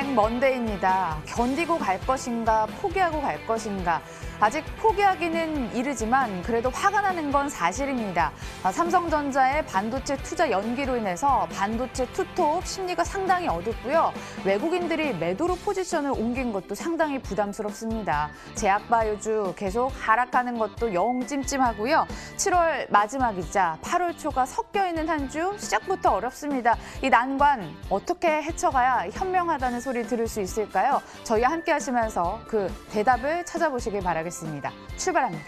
빅 먼데이입니다. 견디고 갈 것인가, 포기하고 갈 것인가. 아직 포기하기는 이르지만 그래도 화가 나는 건 사실입니다. 삼성전자의 반도체 투자 연기로 인해서 반도체 투톱 심리가 상당히 어둡고요. 외국인들이 매도로 포지션을 옮긴 것도 상당히 부담스럽습니다. 제약바이오주 계속 하락하는 것도 영 찜찜하고요. 7월 마지막이자 8월 초가 섞여 있는 한 주 시작부터 어렵습니다. 이 난관 어떻게 헤쳐가야 현명하다는 소리 들을 수 있을까요? 저희와 함께 하시면서 그 대답을 찾아보시길 바라겠습니다. 출발합니다.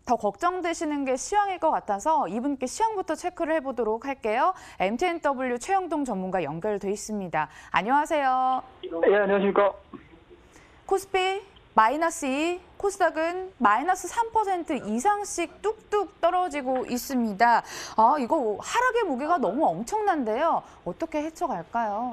더 걱정되시는 게 시황일 것 같아서 이분께 시황부터 체크를 해보도록 할게요. MTNW 최영동 전문가 연결돼 있습니다. 안녕하세요. 예, 안녕하십니까. 코스피 마이너스 2, 코스닥은 마이너스 3% 이상씩 뚝뚝 떨어지고 있습니다. 이거 하락의 무게가 너무 엄청난데요. 어떻게 헤쳐갈까요?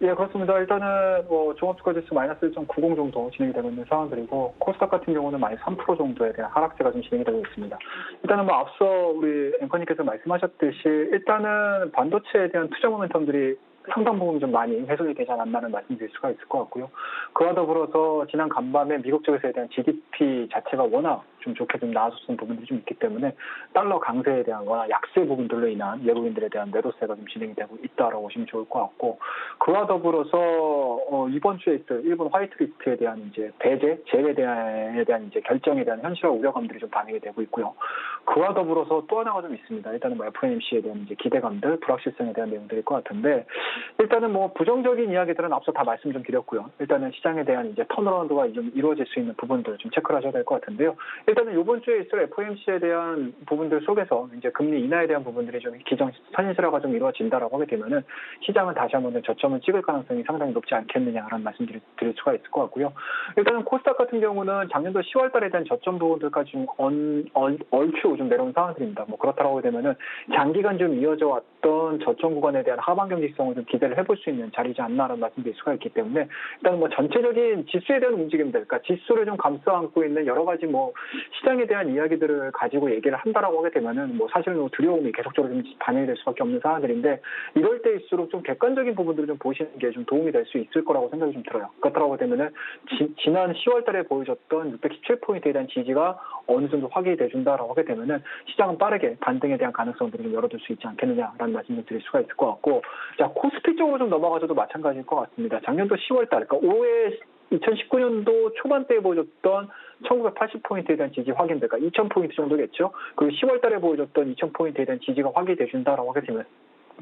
예, 그렇습니다. 일단은 종합주가지수 마이너스 1.90 정도 진행이 되고 있는 상황들이고, 코스닥 같은 경우는 마이너스 3% 정도에 대한 하락세가 좀 진행이 되고 있습니다. 일단은 앞서 우리 앵커님께서 말씀하셨듯이 일단은 반도체에 대한 투자 모멘텀들이 상당 부분 좀 많이 훼손이 되지 않았나는 말씀드릴 수가 있을 것 같고요. 그와 더불어서 지난 간밤에 미국 쪽에서에 대한 GDP 자체가 워낙 좀 좋게 좀 나아졌던 부분들이 좀 있기 때문에 달러 강세에 대한 거나 약세 부분들로 인한 외국인들에 대한 매도세가 좀 진행이 되고 있다라고 보시면 좋을 것 같고, 그와 더불어서 이번 주에 있을 일본 화이트리스트에 대한 이제 배제, 제외에 대한 이제 결정에 대한 현실화 우려감들이 좀 반영이 되고 있고요. 그와 더불어서 또 하나가 좀 있습니다. 일단은 FOMC에 대한 이제 기대감들, 불확실성에 대한 내용들일 것 같은데, 일단은 부정적인 이야기들은 앞서 다 말씀 좀 드렸고요. 일단은 시장에 대한 이제 턴어라운드가 좀 이루어질 수 있는 부분들 좀 체크를 하셔야 될 것 같은데요. 일단은 이번 주에 있을 FOMC에 대한 부분들 속에서 이제 금리 인하에 대한 부분들이 좀 기정 현실화가 좀 이루어진다라고 하게 되면은 시장은 다시 한번 저점을 찍을 가능성이 상당히 높지 않겠느냐라는 말씀 드릴 수가 있을 것 같고요. 일단은 코스닥 같은 경우는 작년도 10월 달에 대한 저점 부분들까지 좀 얼추 좀 내려온 상황들입니다. 그렇다고 하게 되면은 장기간 좀 이어져 왔던 저점 구간에 대한 하방 경직성을 좀 기대를 해볼 수 있는 자리지 않나라는 말씀드릴 수가 있기 때문에, 일단 전체적인 지수에 대한 움직임들, 그러니까 지수를 좀 감싸 안고 있는 여러 가지 시장에 대한 이야기들을 가지고 얘기를 한다라고 하게 되면은 사실은 두려움이 계속적으로 좀 반영이 될 수밖에 없는 상황들인데, 이럴 때일수록 좀 객관적인 부분들을 좀 보시는 게 좀 도움이 될 수 있을 거라고 생각이 좀 들어요. 그렇다고 하게 되면은 지난 10월 달에 보여줬던 617포인트에 대한 지지가 어느 정도 확인이 돼준다라고 하게 되면은 시장은 빠르게 반등에 대한 가능성들을 좀 열어둘 수 있지 않겠느냐라는 말씀을 드릴 수가 있을 것 같고, 자, 코스피 쪽으로 좀 넘어가셔도 마찬가지일 것 같습니다. 작년도 10월 달, 그러니까 올해 2019년도 초반대에 보여줬던 1980포인트에 대한 지지 확인들, 그러니까 2000포인트 정도겠죠. 그리고 10월 달에 보여줬던 2000포인트에 대한 지지가 확인돼준다라고 하게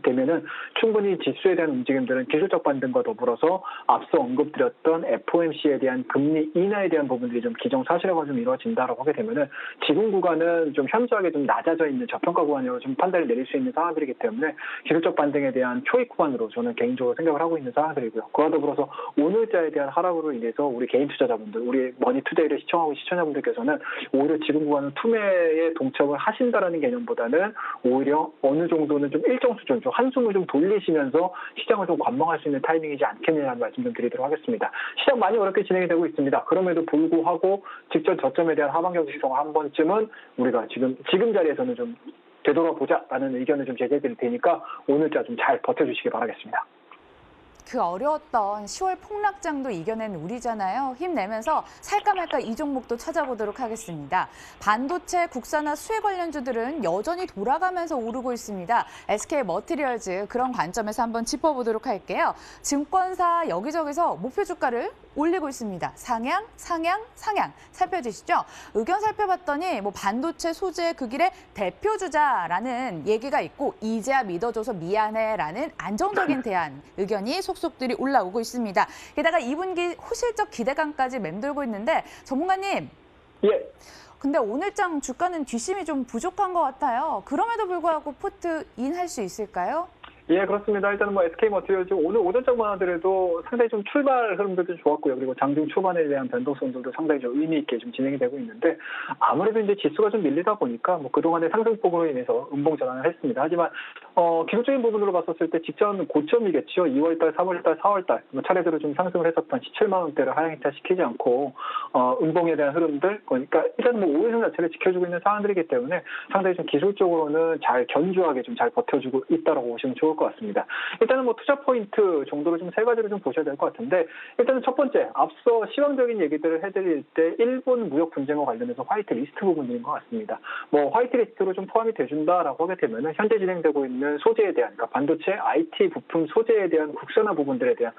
되면은 충분히 지수에 대한 움직임들은 기술적 반등과 더불어서 앞서 언급드렸던 FOMC에 대한 금리 인하에 대한 부분들이 좀 기정사실화가 좀 이루어진다라고 하게 되면은 지금 구간은 좀 현저하게 좀 낮아져 있는 저평가 구간으로 좀 판단을 내릴 수 있는 상황들이기 때문에 기술적 반등에 대한 초입 구간으로 저는 개인적으로 생각을 하고 있는 상황들이고요. 그와 더불어서 오늘자에 대한 하락으로 인해서 우리 개인 투자자분들, 우리 머니투데이를 시청하고 시청자분들께서는 오히려 지금 구간은 투매에 동참을 하신다라는 개념보다는 오히려 어느 정도는 좀 일정 수준 한숨을 좀 돌리시면서 시장을 좀 관망할 수 있는 타이밍이지 않겠느냐는 말씀 좀 드리도록 하겠습니다. 시장 많이 어렵게 진행이 되고 있습니다. 그럼에도 불구하고 직전 저점에 대한 하방 경직성을 한 번쯤은 우리가 지금 자리에서는 좀 되돌아보자라는 의견을 좀 제시해 드릴 테니까 오늘자 좀 잘 버텨주시기 바라겠습니다. 그 어려웠던 10월 폭락장도 이겨낸 우리잖아요. 힘내면서 살까 말까 이 종목도 찾아보도록 하겠습니다. 반도체, 국산화, 수혜 관련주들은 여전히 돌아가면서 오르고 있습니다. SK 머티리얼즈 그런 관점에서 한번 짚어보도록 할게요. 증권사 여기저기서 목표 주가를 올리고 있습니다. 상향, 상향, 상향 살펴주시죠. 의견 살펴봤더니 반도체 소재 그 길의 대표주자라는 얘기가 있고, 이제야 믿어줘서 미안해라는 안정적인 대안 의견이 속속들이 올라오고 있습니다. 게다가 2분기 호실적 기대감까지 맴돌고 있는데, 전문가님. 예. 근데 오늘장 주가는 뒷심이 좀 부족한 것 같아요. 그럼에도 불구하고 포트 인 할 수 있을까요? 예, 그렇습니다. 일단은 뭐 SK 머티리얼즈 오늘 오전장만 하더라도 상당히 좀 출발 흐름들도 좋았고요. 그리고 장중 초반에 대한 변동성들도 상당히 좀 의미 있게 좀 진행이 되고 있는데 아무래도 이제 지수가 좀 밀리다 보니까 뭐 그동안의 상승폭으로 인해서 음봉 전환을 했습니다. 하지만 기술적인 부분으로 봤었을 때 직전 고점이겠죠. 2월달, 3월달, 4월달 차례대로 좀 상승을 했었던 17만 원대를 하향이차 시키지 않고 음봉에 대한 흐름들 그러니까 일단 뭐 5일선 자체를 지켜주고 있는 상황들이기 때문에 상당히 좀 기술적으로는 잘 견조하게 좀 잘 버텨주고 있다라고 보시면 좋을 것 같습니다. 일단은 뭐 투자 포인트 정도로 좀 세 가지를 좀 보셔야 될 것 같은데 일단은 첫 번째 앞서 시황적인 얘기들을 해드릴 때 일본 무역 분쟁과 관련해서 화이트 리스트 부분인 것 같습니다. 뭐 화이트 리스트로 좀 포함이 돼준다라고 하게 되면은 현재 진행되고 있는 소재에 대한 그러니까 반도체 IT 부품 소재에 대한 국산화 부분들에 대한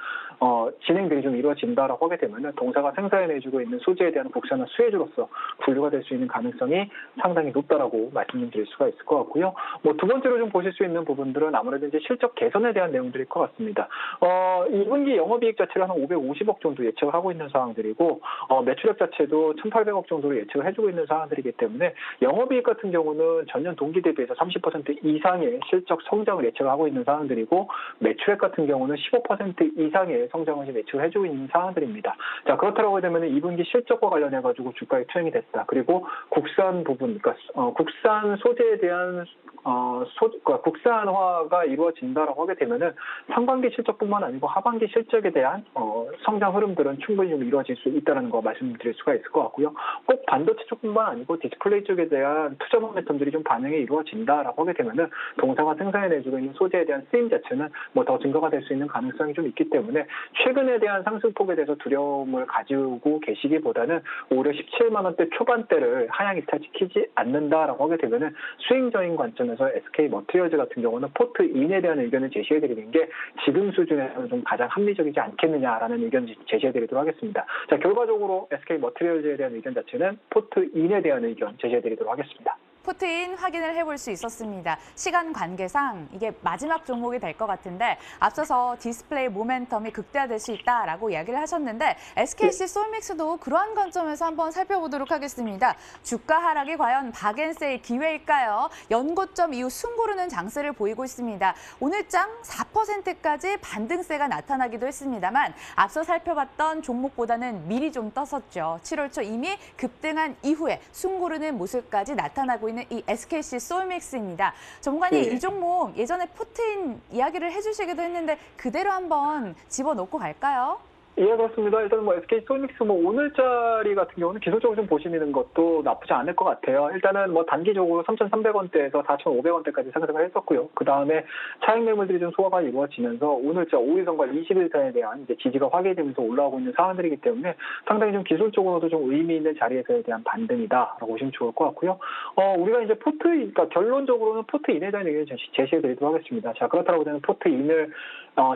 진행들이 좀 이루어진다라고 하게 되면은 동사가 생산해내주고 있는 소재에 대한 국산화 수혜주로서 분류가 될 수 있는 가능성이 상당히 높다라고 말씀드릴 수가 있을 것 같고요. 뭐 두 번째로 좀 보실 수 있는 부분들은 아무래도 이제 실적 개선에 대한 내용들일 것 같습니다. 2분기 영업이익 자체를 한 550억 정도 예측을 하고 있는 상황들이고 매출액 자체도 1,800억 정도로 예측을 해주고 있는 상황들이기 때문에 영업이익 같은 경우는 전년 동기 대비해서 30% 이상의 실적 성장을 예측을 하고 있는 상황들이고 매출액 같은 경우는 15% 이상의 성장을 예측을 해주고 있는 상황들입니다. 자 그렇다고 되면 2분기 실적과 관련해 가지고 주가에 투영이 됐다. 그리고 국산 부분, 그러니까 국산 소재에 대한 그러니까 국산화가 이루어진다라고 하게 되면은 상반기 실적뿐만 아니고 하반기 실적에 대한 성장 흐름들은 충분히 좀 이루어질 수 있다는 거 말씀드릴 수가 있을 것 같고요. 꼭 반도체 쪽뿐만 아니고 디스플레이 쪽에 대한 투자 모멘텀들이 좀 반영이 이루어진다라고 하게 되면은 동사가 생산해내주고 있는 소재에 대한 쓰임 자체는 뭐 더 증가가 될 수 있는 가능성이 좀 있기 때문에 최근에 대한 상승폭에 대해서 두려움을 가지고 계시기보다는 오히려 17만 원대 초반대를 하향 이탈시키지 않는다라고 하게 되면은 수익적인 관점에서 SK 머티리얼즈 같은 경우는 포트 인에 대한 의견을 제시해드리는 게 지금 수준에서는 좀 가장 합리적이지 않겠느냐라는 의견 제시해드리도록 하겠습니다. 자 결과적으로 SK 머티리얼즈에 대한 의견 자체는 포트 인에 대한 의견 제시해드리도록 하겠습니다. 포트인 확인을 해볼 수 있었습니다. 시간 관계상 이게 마지막 종목이 될 것 같은데 앞서서 디스플레이 모멘텀이 극대화될 수 있다라고 이야기를 하셨는데 SKC 솔믹스도 그러한 관점에서 한번 살펴보도록 하겠습니다. 주가 하락이 과연 박앤세의 기회일까요? 연고점 이후 숨고르는 장세를 보이고 있습니다. 오늘장 4%까지 반등세가 나타나기도 했습니다만 앞서 살펴봤던 종목보다는 미리 좀 떴었죠. 7월 초 이미 급등한 이후에 숨고르는 모습까지 나타나고 있는 이 SKC 솔믹스입니다. 전문가님, 이 종목 예전에 포트인 이야기를 해주시기도 했는데 그대로 한번 집어넣고 갈까요? 예, 그렇습니다. 일단 뭐 SK 솔믹스 뭐 오늘자리 같은 경우는 기술적으로 좀 보시는 것도 나쁘지 않을 것 같아요. 일단은 뭐 단기적으로 3,300원대에서 4,500원대까지 상승을 했었고요. 그 다음에 차익 매물들이 좀 소화가 이루어지면서 오늘자 5일선과 20일선에 대한 이제 지지가 확인되면서 올라오고 있는 상황들이기 때문에 상당히 좀 기술적으로도 좀 의미 있는 자리에서에 대한 반등이다라고 보시면 좋을 것 같고요. 우리가 이제 그러니까 결론적으로는 포트인에 대한 의견을 제시해드리도록 하겠습니다. 자, 그렇다고 되면 포트인을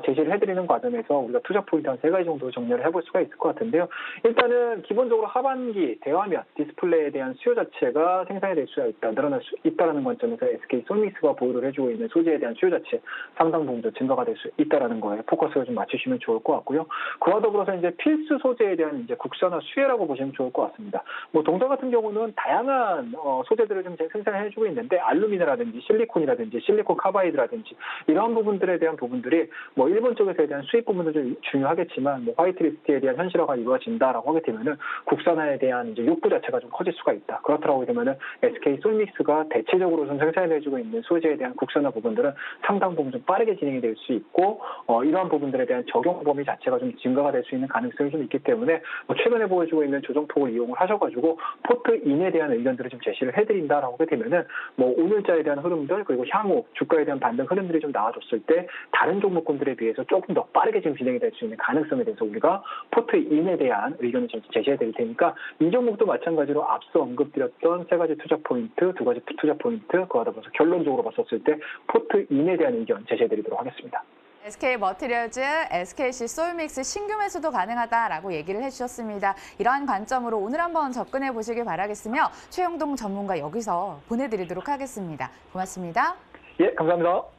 제시를 해드리는 과정에서 우리가 투자 포인트 한 세 가지 정도 정리를 해볼 수가 있을 것 같은데요. 일단은 기본적으로 하반기 대화면 디스플레이에 대한 수요 자체가 생산이 될 수가 있다, 늘어날 수 있다라는 관점에서 SK 솔믹스가 보유를 해주고 있는 소재에 대한 수요 자체 상당 부분도 증가가 될 수 있다라는 거에 포커스를 좀 맞추시면 좋을 것 같고요. 그와 더불어서 이제 필수 소재에 대한 이제 국산화 수혜라고 보시면 좋을 것 같습니다. 뭐 동사 같은 경우는 다양한 소재들을 좀 생산해주고 있는데 알루미늄이라든지 실리콘이라든지 실리콘 카바이드라든지 이러한 부분들에 대한 부분들이 뭐 일본 쪽에서에 대한 수입 부분도 좀 중요하겠지만 뭐 화이트 리스트에 대한 현실화가 이루어진다라고 하게 되면은 국산화에 대한 이제 욕구 자체가 좀 커질 수가 있다. 그렇다고 되면은 SK 솔믹스가 대체적으로 좀 생산해주고 있는 소재에 대한 국산화 부분들은 상당 부분 좀 빠르게 진행이 될 수 있고 이러한 부분들에 대한 적용 범위 자체가 좀 증가가 될 수 있는 가능성이 좀 있기 때문에 뭐 최근에 보여주고 있는 조정폭을 이용을 하셔가지고 포트인에 대한 의견들을 좀 제시를 해드린다라고 하게 되면은 뭐 오늘자에 대한 흐름들 그리고 향후 주가에 대한 반등 흐름들이 좀 나와줬을 때 다른 종목군들에 비해서 조금 더 빠르게 지금 진행이 될 수 있는 가능성에 대해서 우리가 포트인에 대한 의견을 제시해 드릴 테니까 이 종목도 마찬가지로 앞서 언급드렸던 세 가지 투자 포인트, 두 가지 투자 포인트, 그와 더불어서 결론적으로 봤었을 때 포트인에 대한 의견 제시해 드리도록 하겠습니다. SK 머티리얼즈, SKC 솔믹스 신규 매수도 가능하다라고 얘기를 해주셨습니다. 이러한 관점으로 오늘 한번 접근해 보시길 바라겠으며 최영동 전문가 여기서 보내드리도록 하겠습니다. 고맙습니다. 예, 감사합니다.